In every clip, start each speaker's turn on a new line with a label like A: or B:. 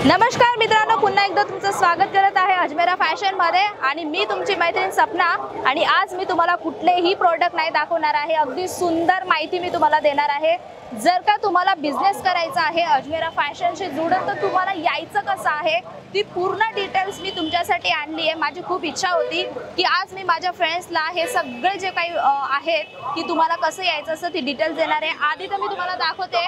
A: नमस्कार मित्रांनो, पुन्हा एकदा तुमचं स्वागत करत आहे अजमेरा फॅशन मध्ये आणि मी तुमची मैत्रीण सपना। आणि आज मी तुम्हाला कुठलेही प्रोडक्ट नाही दाखवणार आहे, अगदी सुंदर माहिती मी तुम्हाला देणार आहे। जर का तुम्हाला बिझनेस करायचा आहे अजमेरा फॅशनशी जुडून, तर तुम्हाला यायचं कसं आहे ती पूर्ण डिटेल्स मी तुमच्यासाठी आणली आहे। माझी खूप इच्छा होती की आज मी माझ्या फ्रेंड्सला हे सगळे जे काही आहेत की तुम्हाला कसं यायचं असं ती डिटेल्स देणार आहे। आधी तर मी तुम्हाला दाखवते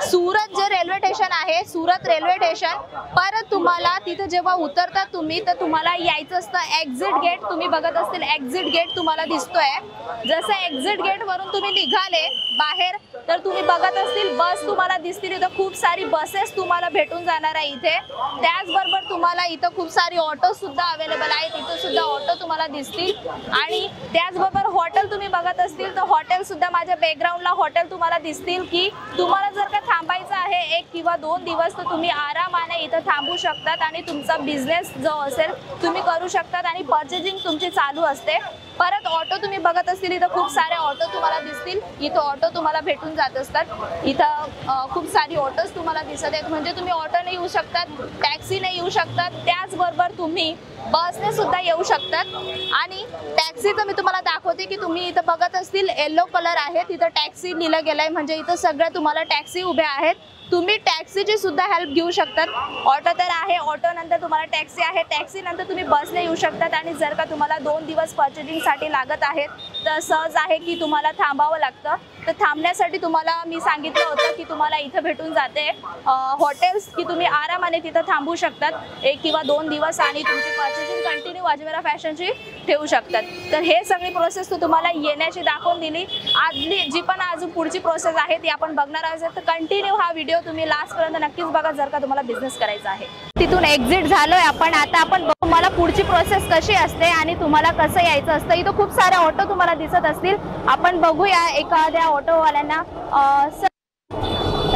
A: सूरत जे रेल्वे स्टेशन आहे, सूरत रेल्वे स्टेशन। परत तुम्हाला तिथे जेव्हा उतरतात तुम्ही, तर तुम्हाला यायचं असतं एक्झिट गेट। तुम्ही बघत असतील एक्झिट गेट तुम्हाला दिसतोय। जसं एक्झिट गेट वरून तुम्ही निघाले बाहेर, तर तुम्ही बघत असतील बस तुम्हाला दिसतील। इथं खूप सारी बसेस तुम्हाला भेटून जाणार आहे इथे। त्याचबरोबर तुम्हाला इथं खूप सारी ऑटो सुद्धा अवेलेबल आहेत, इथं सुद्धा ऑटो तुम्हाला दिसतील। आणि त्याचबरोबर हॉटेल तुम्ही बघत असतील, तर हॉटेल सुद्धा माझ्या बॅकग्राऊंडला हॉटेल तुम्हाला दिसतील की तुम्हाला जर का थांबायचं आहे 1 किंवा 2 दिवस, तर तुम्ही आरामाने इथं थांबू शकतात आणि तुमचा बिझनेस जो असेल तुम्ही करू शकतात आणि पर्चेसिंग तुमची चालू असते। परत ऑटो तुम्ही बघत असतील, इथं खूप सारे ऑटो तुम्हाला दिसतील। इथं ऑटो तुम्हाला भेटून जात असतात। इथं खूप सारी ऑटोज तुम्हाला दिसत आहेत, म्हणजे तुम्ही ऑटोने येऊ शकतात, टॅक्सीने येऊ शकतात, त्याचबरोबर तुम्ही बसने सुद्धा येऊ शकतात। आणि टॅक्सीचं मी तुम्हाला दाखवते की तुम्ही इथं बघत असतील येलो कलर आहे, तिथं टॅक्सी लिहिलं गेलंय, म्हणजे इथं सगळ्या तुम्हाला टॅक्सी उभ्या आहेत। तुम्ही टॅक्सीची सुद्धा हेल्प घेऊ शकतात। ऑटो तर आहे, ऑटो नंतर तुम्हाला टॅक्सी आहे, टॅक्सी नंतर तुम्ही बसने येऊ शकतात। आणि जर का तुम्हाला 2 दिवस पर्चेसिंगसाठी लागत आहेत, तर सहज आहे की तुम्हाला थांबावं लागतं। तर थांबण्यासाठी तुम्हाला मी सांगितलं होतं की तुम्हाला इथं भेटून जाते हॉटेल्स की तुम्ही आरामाने तिथं थांबू शकतात 1 किंवा 2 दिवस आणि तुमची पर्चेसिंग कंटिन्यू अजमेरा फॅशनची ठेवू शकतात। तर हे सगळी प्रोसेस तुम्हाला येण्याची दाखवून दिली। आदली जी पण अजून पुढची प्रोसेस आहे ती आपण बघणार आहोत। तर कंटिन्यू हा व्हिडिओ तुम्ही लास्ट पर्यंत नक्कीच बघा, जर का तुम्हाला बिझनेस करायचा आहे। तिथून एक्झिट झालोय आपण, आता आपण तुम्हाला पुढची प्रोसेस कशी असते आणि तुम्हाला कसं यायचं असतं। इथं खूप सारे ऑटो तुम्हाला दिसत असतील, आपण बघूया एखाद्या ऑटो वाल्यांना।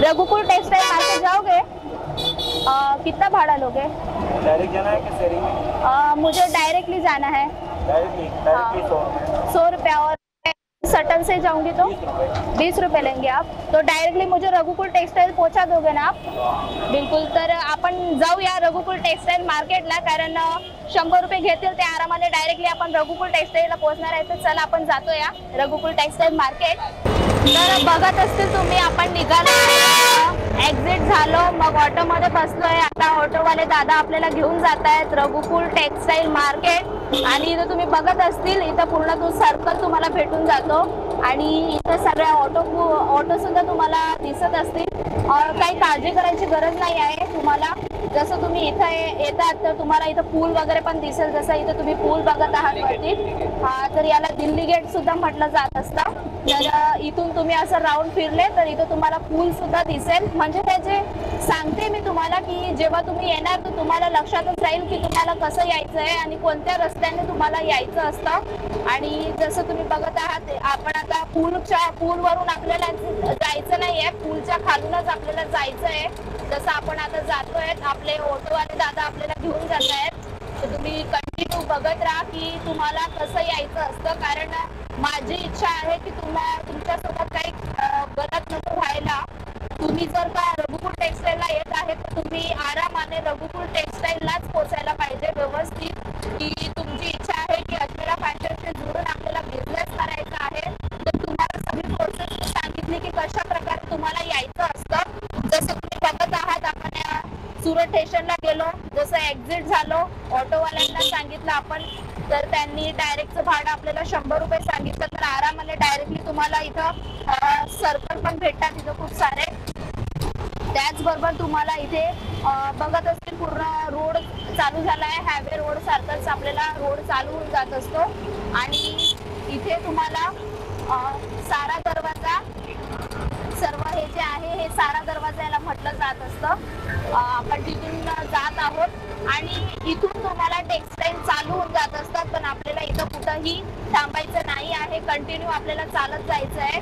A: रघुकुल टेक्सटाइल मार्केट जाओगे? कितना भाड़ा लोगे?
B: डायरेक्ट जाना है कि शेयरिंग में?
A: मुझे डायरेक्टली जाना है।
B: डायरेक्टली
A: 100 रुपया। और सटल से जाऊंगी तो 20 रुपये लेंगे आप। तो डायरेक्टली मुझे रघुकुल टेक्सटाइल पहुंचा दोगे ना आप? बिलकुल। तर आपण जाऊया रघुकुल टेक्सटाइल मार्केटला, कारण 100 रुपये घेतील ते आरामाने। डायरेक्टली आपण रघुकुल टेक्सटाइलला पोहोचणार आहे, तर चला आपण जातोया रघुकुल टेक्सटाइल मार्केट। तर बघत असतील तुम्ही आपण निघालो, एक्झिट झालो, मग ऑटोमध्ये बसलोय। आता ऑटोवाले दादा आपल्याला घेऊन जात आहेत रघुकुल टेक्सटाइल मार्केट। आणि इथं तुम्ही बघत असतील, इथं पूर्ण तो सर्कल तुम्हाला भेटून जातो आणि इथं सगळ्या ऑटो सुद्धा तुम्हाला दिसत असतील। काही काळजी करायची गरज नाही आहे तुम्हाला। जसं तुम्ही इथं येतात तर तुम्हाला इथं पूल वगैरे पण दिसेल, जसं इथं तुम्ही पूल बघत आहात वरती, तर याला दिल्ली गेट सुद्धा म्हटलं जात असतं। तर इथून तुम्ही असं राऊंड फिरले तर इथं तुम्हाला पूल सुद्धा दिसेल। म्हणजे त्याचे सांगते मी तुम्हाला की जेव्हा तुम्ही येणार तर तुम्हाला लक्षातच राहील की तुम्हाला कसं यायचं आहे आणि कोणत्या रस्त्याने तुम्हाला यायचं असतं। आणि जसं तुम्ही बघत आहात, आपण आता पूलवरून आपल्याला जायचं नाहीये, पूलच्या खालूनच आपल्याला जायचं आहे। जसं आपण आता जातोय, आपले ऑटोवाले दादा आपल्याला घेऊन जात आहेत। तर तुम्ही कंटिन्यू बघत राहा की तुम्हाला कसं यायचं असतं, कारण माझी इच्छा आहे की तुमच्यासोबत काही गलत नको व्हायला। तुम्ही जर का रघुकुल टेक्सटाईलला येत आहे तर तुम्ही आरामाने रघुकुल टेक्सटाईललाच पोहोचायला पाहिजे व्यवस्थित। की तुमची इच्छा आहे की अजमेरा फॅशनशी जुळून आपल्याला बिझनेस करायचा आहे, तर तुम्हाला सगळी प्रोसेस सांगितली की कशा प्रकारे तुम्हाला यायचं असतं। जसं तुम्ही बघत आहात, आपण सूरत स्टेशनला गेलो, जसं एक्झिट झालो, ऑटोवाल्यांना सांगितलं आपण, तर त्यांनी डायरेक्टचं भाडं आपल्याला 100 रुपये सांगितलं। तर आरामाने डायरेक्टली तुम्हाला इथं सर्कल पण भेटतात, इथं खूप सारे। त्याचबरोबर तुम्हाला इथे बघत असतील पूर्ण रोड चालू झाला आहे, हायवे रोड सारखाच आपल्याला रोड चालू होऊन जात असतो। आणि इथे तुम्हाला सारा दरवाजा, सर्व हे जे आहे हे सारा दरवाजा याला म्हटलं जात असतं। आपण तिथून जात आहोत आणि इथून तुम्हाला टेक्सटाईल चालू होऊन जात असतात, पण आपल्याला इथं कुठंही थांबायचं नाही आहे, कंटिन्यू आपल्याला चालत जायचं आहे।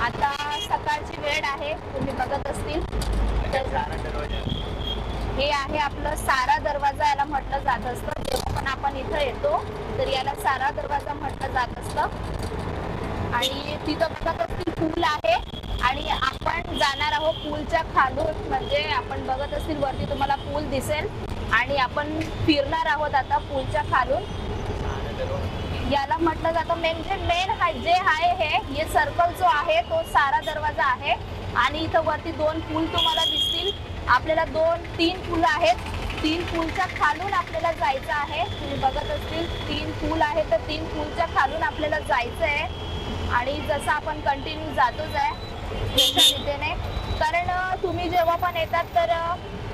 A: आता सकाळची वेळ आहे, तुम्ही बघत असतील, हे आहे आपलं सारा दरवाजा याला म्हटलं जात असतं। जेव्हा पण आपण इथं येतो तर याला सारा दरवाजा म्हटलं जात असतं। आणि तिथं बघत असतील पूल आहे आणि आपण आहोत पूलच्या खालून, म्हणजे आपण बघत असतील वरती तुम्हाला पूल दिसेल आणि आपण फिरणार आहोत आता पूलच्या खालून. याला म्हटलं जातं मेन जे आहे हे सर्कल जो आहे तो सारा दरवाजा आहे आणि इथं वरती 2 पूल तुम्हाला दिसतील. आपल्याला 2-3 पूल आहेत. 3 पूलच्या खालून आपल्याला जायचं आहे. तुम्ही बघत असतील 3 पूल आहेत, तर 3 पूलच्या खालून आपल्याला जायचं आहे आणि जसं आपण कंटिन्यू जातोच आहे तशा रीतीने. कारण तुम्ही जेव्हा पण येतात तर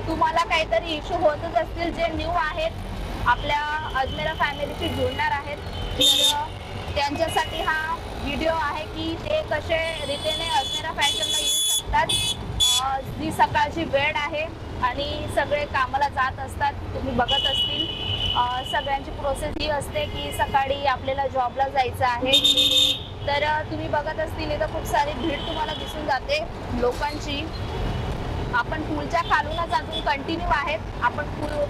A: तुम्हाला काहीतरी इश्यू होतच असतील. जे न्यू आहेत आपल्या अजमेरा फॅमिलीशी जुळणार आहेत तर त्यांच्यासाठी हा व्हिडिओ आहे की ते कसे रीतीने अजमेरा फॅशनला येऊ शकतात. जी सकाळची वेळ आहे आणि सगळे कामाला जात असतात. तुम्ही बघत असतील सगळ्यांची प्रोसेस ही असते की सकाळी आपल्याला जॉबला जायचं आहे. तर तुम्ही बघत असतील इथं खूप सारी भीड तुम्हाला दिसून जाते लोकांची. आपण पूलच्या खालूनच अजून कंटिन्यू आहेत. आपण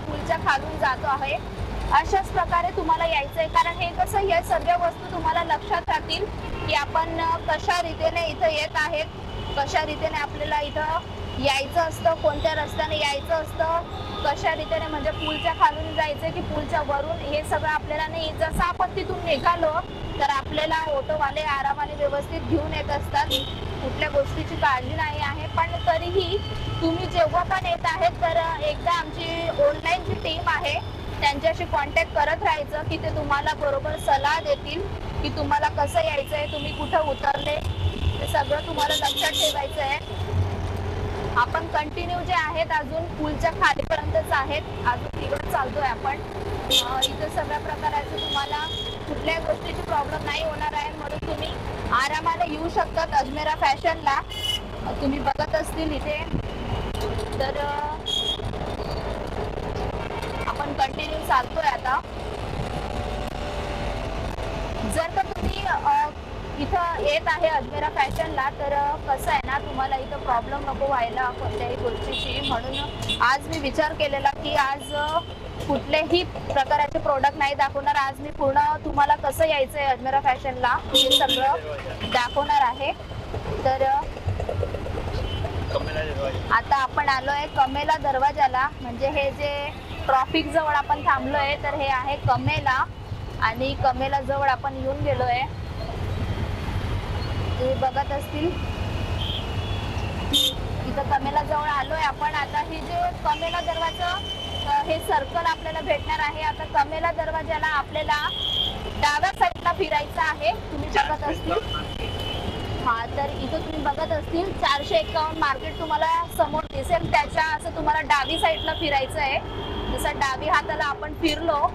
A: पूलच्या खालून जातो आहे. अशाच प्रकारे तुम्हाला यायचं आहे, कारण हे कसं या सगळ्या वस्तू तुम्हाला लक्षात राहतील की आपण कशा रीतीने इथं येत आहेत, कशा रीतीने आपल्याला इथं यायचं असतं, कोणत्या रस्त्याने यायचं असतं, कशा रीतीने म्हणजे पूलच्या खालून जायचं की पूलच्या वरून, हे सगळं आपल्याला नाही. जसं आपण तिथून निघालो तर आपल्याला ऑटोवाले आरामाने व्यवस्थित घेऊन येत असतात. कुठल्या गोष्टीची काळजी नाही आहे. पण तरीही तुम्ही जेव्हा पण येत आहेत तर एकदा आमची ऑनलाईन जी टीम आहे त्यांच्याशी कॉन्टॅक्ट करत राहायचं की ते तुम्हाला बरोबर सल्ला देतील की तुम्हाला कसं यायचं आहे, तुम्ही कुठं उतरले, ते सगळं तुम्हाला लक्षात ठेवायचं आहे. आपण कंटिन्यू जे आहेत अजून पूलच्या खालीपर्यंतच आहेत. अजून तिकडे चालतोय आपण. इथं सगळ्या प्रकाराचं तुम्हाला कुठल्याही गोष्टीची प्रॉब्लेम नाही होणार आहे, म्हणून तुम्ही आरामाने येऊ शकतात अजमेरा फॅशनला. तुम्ही बघत असतील इथे तर आपण कंटिन्यू चालतोय आता. जर का तुम्ही इथं येत आहे अजमेरा फॅशनला तर कसं आहे ना, तुम्हाला इथं प्रॉब्लेम नको व्हायला कोणत्याही गोष्टीची, म्हणून आज मी विचार केलेला की आज कुठलेही प्रकाराचे प्रोडक्ट नाही दाखवणार. आज मी पूर्ण तुम्हाला कसं यायचं आहे अजमेरा फॅशनला हे सगळं दाखवणार आहे. तर आता आपण आलोय कमेला दरवाजाला, म्हणजे हे जे ट्रॉफिक जवळ आपण थांबलोय तर हे आहे कमेला आणि कमेला जवळ आपण येऊन गेलोय. तुम्ही बघत असतील इथं कमेला जवळ आलोय आपण. आता हे जे कमेला दरवाजा हे सर्कल आपल्याला भेटणार आहे. आता कमेला दरवाजाला आपल्याला डाव्या साईडला फिरायचं आहे. तुम्ही बघत असतील हा, तर इथं तुम्ही बघत असतील 451 मार्केट तुम्हाला समोर दिसेल. त्याच्या असं तुम्हाला डावी साईडला फिरायचं आहे. जसं डावी हाताला आपण फिरलो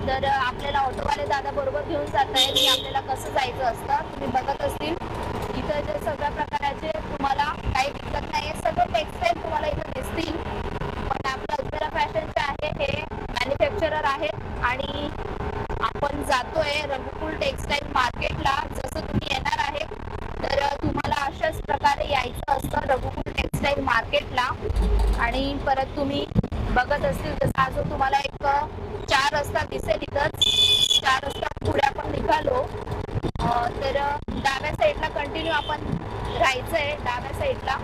A: तर आपल्याला ऑटोवाले दादा बरोबर घेऊन जात आहेत की आपल्याला कसं जायचं असतं. तुम्ही बघत असतील इथं जे सगळ्या प्रकाराचे तुम्हाला काही दिक्कत नाही. सगळं टेक्सटाईल तुम्हाला इथं दिसतील. पण आपलं अजमेरा फॅशनचे आहे हे मॅन्युफॅक्चरर आहेत आणि आपण जातोय रघुकुल टेक्सटाईल मार्केटला. जसं तुम्ही येणार आहे तर तुम्हाला अशाच प्रकारे यायचं असतं रघुकुल टेक्सटाईल मार्केटला. आणि परत तुम्ही बघत असतील जसं अजून तुम्हाला एक 4 रस्ता दिसेल. इथंच 4 रस्ता पुढे आपण निघालो तर डाव्या साईडला कंटिन्यू आपण राहायचंय, डाव्या साईडला.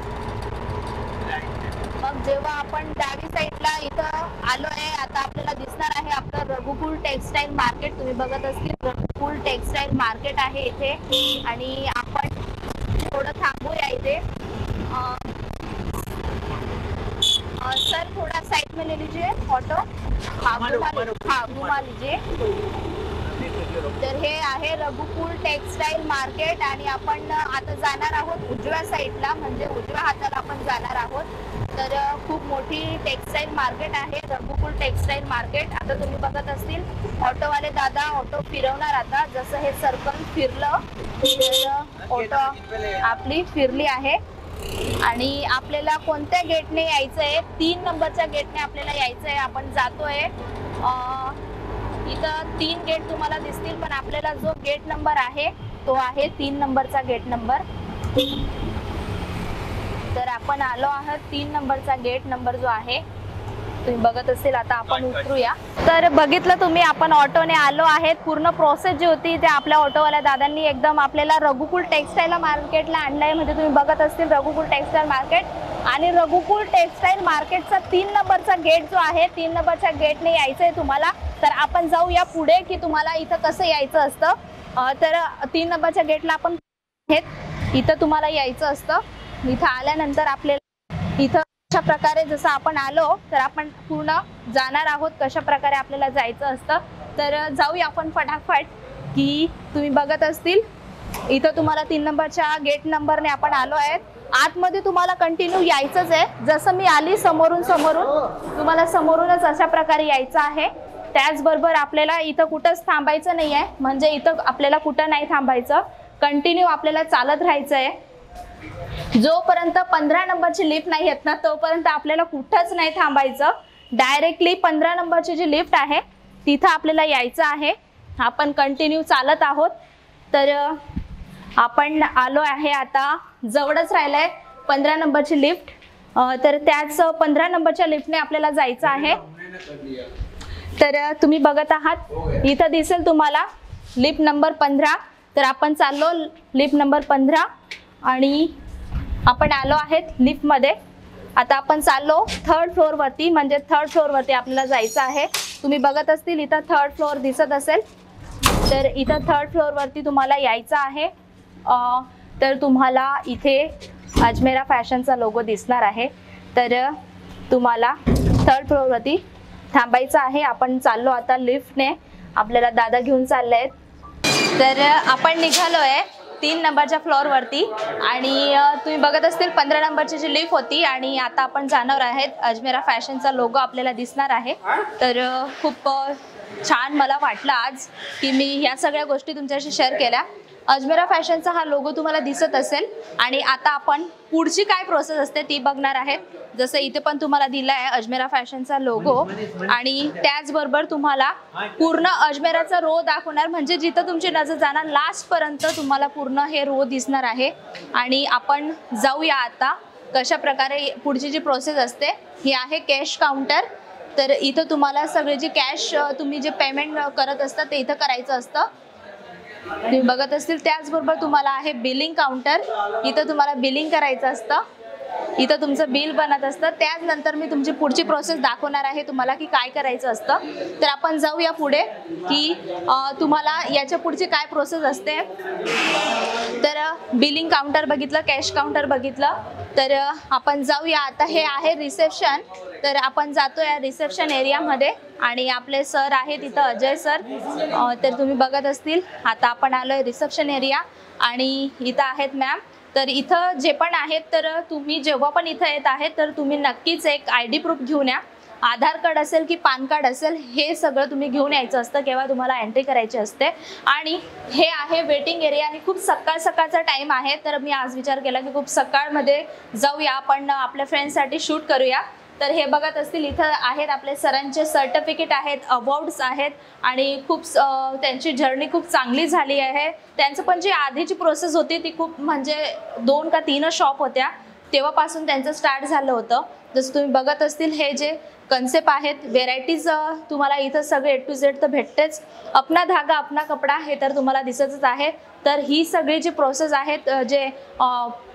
A: मग जेव्हा आपण डावी साईडला इथं आलोय आता आपल्याला दिसणार आहे आपलं रघुकुल टेक्सटाईल मार्केट. तुम्ही बघत असतील रघुकुल टेक्सटाईल मार्केट आहे इथे आणि आपण थोडं थांबूया इथे. सर थोड़ा साइड में ले लीजिए ऑटो. घुमा लीजिए. तर हे आहे रघुकुल टेक्सटाईल मार्केट आणि आपण आता जाणार आहोत उजव्या साईडला, म्हणजे उजव्या हाताला आपण जाणार आहोत. तर खूप मोठी टेक्सटाईल मार्केट आहे रघुकुल टेक्सटाईल मार्केट. आता तुम्ही बघत असतील ऑटोवाले दादा ऑटो फिरवणार. आता जसं हे सर्कल फिरलं तर ऑटो आपली फिरली आहे आणि आपल्याला कोणत्या गेटने यायचं आहे, 3 नंबरच्या गेटने आपल्याला यायचं आहे. आपण जातोय इथं 3 गेट तुम्हाला दिसतील, पण आपल्याला जो गेट नंबर आहे तो आहे 3 नंबरचा गेट नंबर. तर आपण आलो आहोत 3 नंबरचा गेट नंबर जो आहे तुम्ही बघत असेल. आता आपण उतरूया. तर बघितलं तुम्ही आपण ऑटोने आलो आहेत. पूर्ण प्रोसेस जी होती ते आपल्या ऑटोवाल्या दादांनी एकदम आपल्याला रघुकुल टेक्सटाईल मार्केटला आणलंय. म्हणजे तुम्ही बघत असतील रघुकुल टेक्सटाईल मार्केट आणि रघुकुल टेक्सटाईल मार्केटचा 3 नंबरचा गेट जो आहे 3 नंबरच्या गेटने यायचं आहे तुम्हाला. तर आपण जाऊया पुढे की तुम्हाला इथं कसं यायचं असतं. तर 3 नंबरच्या गेटला आपण इथं तुम्हाला यायचं असतं. इथं आल्यानंतर आपल्याला इथं अशा प्रकारे जसं आपण आलो तर आपण पूर्ण जाणार आहोत कशा प्रकारे आपल्याला जायचं असतं. तर जाऊया आपण फटाफट की तुम्ही बघत असतील इथं तुम्हाला 3 नंबरच्या गेट नंबरने आपण आलो आहे. आतमध्ये तुम्हाला कंटिन्यू यायचंच आहे. जसं मी आली समोरून तुम्हाला समोरूनच अशा प्रकारे यायचं आहे. त्याचबरोबर आपल्याला इथं कुठंच थांबायचं नाही आहे. म्हणजे इथं आपल्याला कुठं नाही थांबायचं, कंटिन्यू आपल्याला चालत राहायचं आहे. जोपर्यंत 15 नंबरची लिफ्ट नाही येत ना तोपर्यंत आपल्याला कुठंच नाही थांबायचं. डायरेक्टली 15 नंबरची जी लिफ्ट आहे तिथं आपल्याला यायचं आहे. आपण कंटिन्यू चालत आहोत. तर आपण आलो आहे आता जवळच राहिलंय 15 नंबरची लिफ्ट. तर त्याच 15 नंबरच्या लिफ्टने आपल्याला जायचं आहे. तर तुम्ही बघत आहात इथं दिसेल तुम्हाला लिफ्ट नंबर 15. तर आपण चाललो लिफ्ट नंबर 15 आणि आपण आलो आहेत लिफ्टमध्ये. आता आपण चाललो 3rd फ्लोअरवरती. म्हणजे 3rd फ्लोअरवरती आपल्याला जायचं आहे. तुम्ही बघत असतील इथं 3rd फ्लोअर दिसत असेल. तर इथं 3rd फ्लोअरवरती तुम्हाला यायचं आहे. तर तुम्हाला इथे अजमेरा फॅशनचा लोगो दिसणार आहे. तर तुम्हाला 3rd फ्लोअरवरती थांबायचं आहे. आपण चाललो आता लिफ्टने. आपल्याला दादा घेऊन चालले आहेत. तर आपण निघालो आहे 3 नंबरच्या फ्लोअरवरती आणि तुम्ही बघत असतील 15 नंबरची जी लिफ्ट होती आणि आता आपण जाणार आहेत. अजमेरा फॅशनचा लोगो आपल्याला दिसणार आहे. तर खूप छान मला वाटलं आज की मी ह्या सगळ्या गोष्टी तुमच्याशी शेअर केल्या. अजमेरा फॅशनचा हा लोगो तुम्हाला दिसत असेल आणि आता आपण पुढची काय प्रोसेस असते ती बघणार आहेत. जसं इथे पण तुम्हाला दिला आहे अजमेरा फॅशनचा लोगो आणि त्याचबरोबर तुम्हाला पूर्ण अजमेराचा रो दाखवणार. म्हणजे जिथं तुमची नजर जाणार लास्ट पर्यंत तुम्हाला पूर्ण हे रो दिसणार आहे. आणि आपण जाऊया आता कशा प्रकारे पुढची जी प्रोसेस असते. ही आहे कॅश काउंटर. तर इथं तुम्हाला सगळे जी कॅश तुम्ही जे पेमेंट करत असता ते इथं करायचं असतं. तुम्ही बघत असतील त्याचबरोबर तुम्हाला आहे बिलिंग काउंटर. इथं तुम्हाला बिलिंग करायचं असतं. इथं तुमचं बिल बनत असतं. त्यानंतर मी तुमची पुढची प्रोसेस दाखवणार आहे तुम्हाला की काय करायचं असतं. तर आपण जाऊया पुढे की तुम्हाला याच्या पुढची काय प्रोसेस असते. तर बिलिंग काउंटर बघितलं, कॅश काउंटर बघितलं. तर आपण जाऊया आता. हे आहे रिसेप्शन. तर आपण जातो या रिसेप्शन एरियामध्ये आणि आपले सर आहेत इथं अजय सर. तर तुम्ही बघत असतील आता आपण आलोय रिसेप्शन एरिया आणि इथं आहेत मॅम. तर इथं जे पण आहेत तर तुम्ही जेव्हा पण इथं येत आहेत तर तुम्ही नक्कीच एक ID प्रूफ घेऊन या. आधार कार्ड असेल की पॅन कार्ड असेल हे सगळं तुम्ही घेऊन यायचं असतं केव्हा तुम्हाला एंट्री करायची असते. आणि हे आहे वेटिंग एरिया आणि खूप सकाळचा टाइम आहे. तर मी आज विचार केला की खूप सकाळमध्ये जाऊया आपण आपल्या फ्रेंड्ससाठी शूट करूया. तर हे बघत असतील इथं आहेत आपले सरांचे सर्टिफिकेट आहेत, अवॉर्ड्स आहेत आणि खूप त्यांची जर्नी खूप चांगली झाली आहे. त्यांचं पण जी आधीची प्रोसेस होती ती खूप म्हणजे 2 का 3 शॉप होत्या तेव्हापासून त्यांचं स्टार्ट झालं होतं. जसं तुम्ही बघत असतील हे जे कन्सेप्ट आहेत व्हेरायटीज तुम्हाला इथं सगळे A to Z तर भेटतेच. अपना धागा अपना कपडा हे तर तुम्हाला दिसतच आहे. तर ही सगळी जी प्रोसेस आहेत जे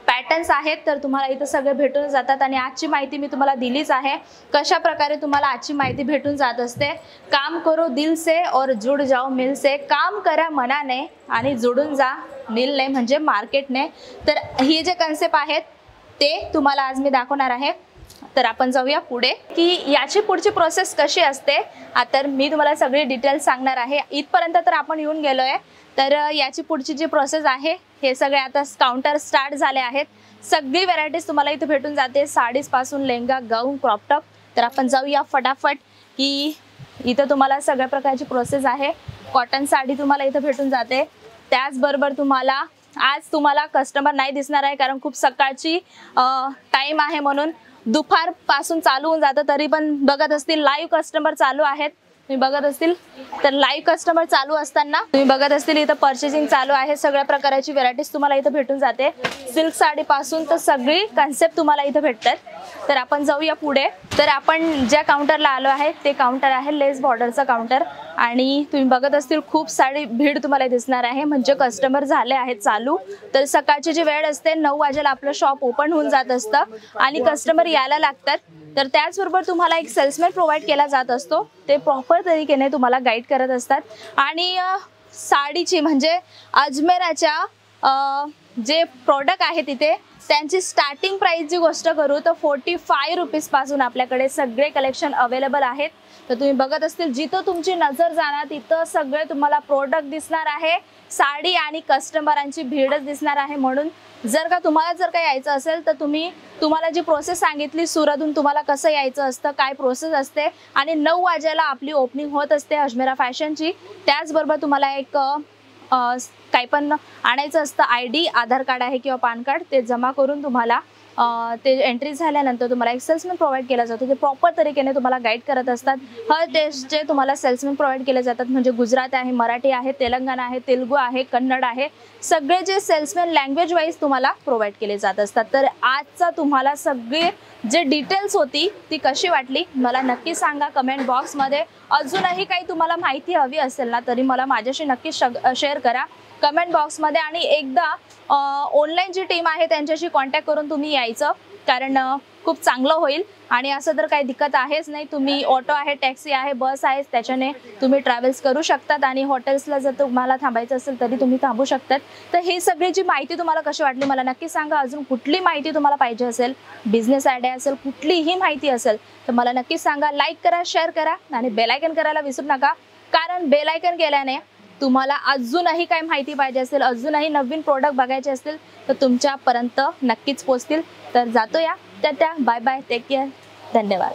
A: पॅटर्न्स आहेत तर तुम्हाला इथं सगळे भेटून जातात. आणि आजची माहिती मी तुम्हाला दिलीच आहे कशा प्रकारे तुम्हाला आजची माहिती भेटून जात असते. काम करो दिल से और जुड़ जाओ मिल से. काम करा मनाने आणि जुडून जा मिलने म्हणजे मार्केटने. तर ही जे कन्सेप्ट आहेत ते तुम्हाला आज मी दाखवणार आहे. तर आपण जाऊया पुढे की याची पुढची प्रोसेस कशी असते. तर मी तुम्हाला सगळी डिटेल्स सांगणार आहे. इथपर्यंत तर आपण येऊन गेलो आहे. तर याची पुढची जी प्रोसेस आहे हे सगळे आता काउंटर स्टार्ट झाले आहेत. सगळी व्हरायटीज तुम्हाला इथे भेटून जाते साडीजपासून लेहंगा, गाऊन, क्रॉप टॉप. तर आपण जाऊया फटाफट की इथं तुम्हाला सगळ्या प्रकारची प्रोसेस आहे. कॉटन साडी तुम्हाला इथं भेटून जाते. त्याचबरोबर तुम्हाला आज तुम्हाला कस्टमर नाही दिसणार आहे कारण खूप सकाळची टाईम आहे म्हणून दुपारपासून चालू होऊन जातं. तरी पण बघत असतील लाईव्ह कस्टमर चालू आहेत. तुम्ही बघत असतील तर लाईव्ह कस्टमर चालू असताना तुम्ही बघत असतील इथं पर्चेसिंग चालू आहे. सगळ्या प्रकारची व्हरायटीज तुम्हाला इथं भेटून जाते. सिल्क साडी पासून तर सगळी कन्सेप्ट तुम्हाला इथं भेटतात. तर आपण जाऊया पुढे. तर आपण ज्या काउंटरला आलो आहे ते काउंटर आहे लेस बॉर्डरचा काउंटर. आणि तुम्ही बघत असतील खूप सारी भीड तुम्हाला दिसणार आहे, म्हणजे कस्टमर झाले आहेत चालू. तर सकाळची जी वेळ असते 9 वाजेला आपलं शॉप ओपन होऊन जात असतं आणि कस्टमर यायला लागतात. तर त्याचबरोबर तुम्हाला एक सेल्समॅन प्रोव्हाइड केला जात असतो. ते प्रॉपर तरीकेने तुम्हाला गाईड करत असतात. आणि साडीची म्हणजे अजमेराच्या जे प्रोडक्ट आहे तिथे त्यांची स्टार्टिंग प्राइस जी गोष्ट करू तर 45 रुपीज पासून आपल्याकडे सगळे कलेक्शन अवेलेबल आहेत. तर तुम्ही बघत असतील जिथं तुमची नजर जाणार तिथं सगळे तुम्हाला प्रोडक्ट दिसणार आहे, साडी आणि कस्टमरांची भीडच दिसणार आहे. म्हणून तुम्हाला जर का यायचं असेल तर तुम्हाला जी प्रोसेस सांगितली सुरतहून तुम्हाला कसं यायचं असतं, काय प्रोसेस असते आणि 9 वाजेला आपली ओपनिंग होत असते अजमेरा फॅशनची. त्याचबरोबर तुम्हाला एक काही पण आणायचं असतं, ID, आधार कार्ड आहे किंवा पॅन कार्ड, ते जमा करून तुम्हाला ते एंट्री झाल्यानंतर तुम्हाला एक सेल्समॅन प्रोव्हाइड केला जातो. ते प्रॉपर तरीकेने तुम्हाला गाईड करत असतात. हर टेस्टचे तुम्हाला सेल्समॅन प्रोव्हाइड केले जातात, म्हणजे गुजराती आहे, मराठी आहे, तेलंगणा आहे, तेलुगू आहे, कन्नड आहे, सगळे जे सेल्समॅन लँग्वेज वाईज तुम्हाला प्रोव्हाइड केले जात असतात. तर आजचा तुम्हाला सगळे जे डिटेल्स होती ती कशी वाटली मला नक्की सांगा कमेंट बॉक्समध्ये. अजूनही काही तुम्हाला माहिती हवी असेल ना तरी मला माझ्याशी नक्की शेअर करा कमेंट बॉक्समध्ये. आणि एकदा ऑनलाईन जी टीम आहे त्यांच्याशी कॉन्टॅक्ट करून तुम्ही यायचं, कारण खूप चांगलं होईल. आणि असं तर काही दिक्कत आहेच नाही. तुम्ही ऑटो आहे, टॅक्सी आहे, बस आहे, त्याच्याने तुम्ही ट्रॅव्हल्स करू शकतात. आणि हॉटेल्सला जर तुम्हाला थांबायचं असेल तरी तुम्ही थांबू शकतात. तर ही सगळी जी माहिती तुम्हाला कशी वाटली मला नक्की सांगा. अजून कुठली माहिती तुम्हाला पाहिजे असेल, बिझनेस आयडिया असेल, कुठलीही माहिती असेल तर मला नक्की सांगा. लाईक करा, शेअर करा आणि बेल आयकन करायला विसरू नका, कारण बेल आयकन केल्याने तुम्हाला अजूनही काय माहिती पाहिजे असेल, अजूनही नवीन प्रोडक्ट बघायचे असतील तर तुमच्यापर्यंत नक्कीच पोहोचतील. तर जातो या, त्या बाय बाय, टेक केअर, धन्यवाद.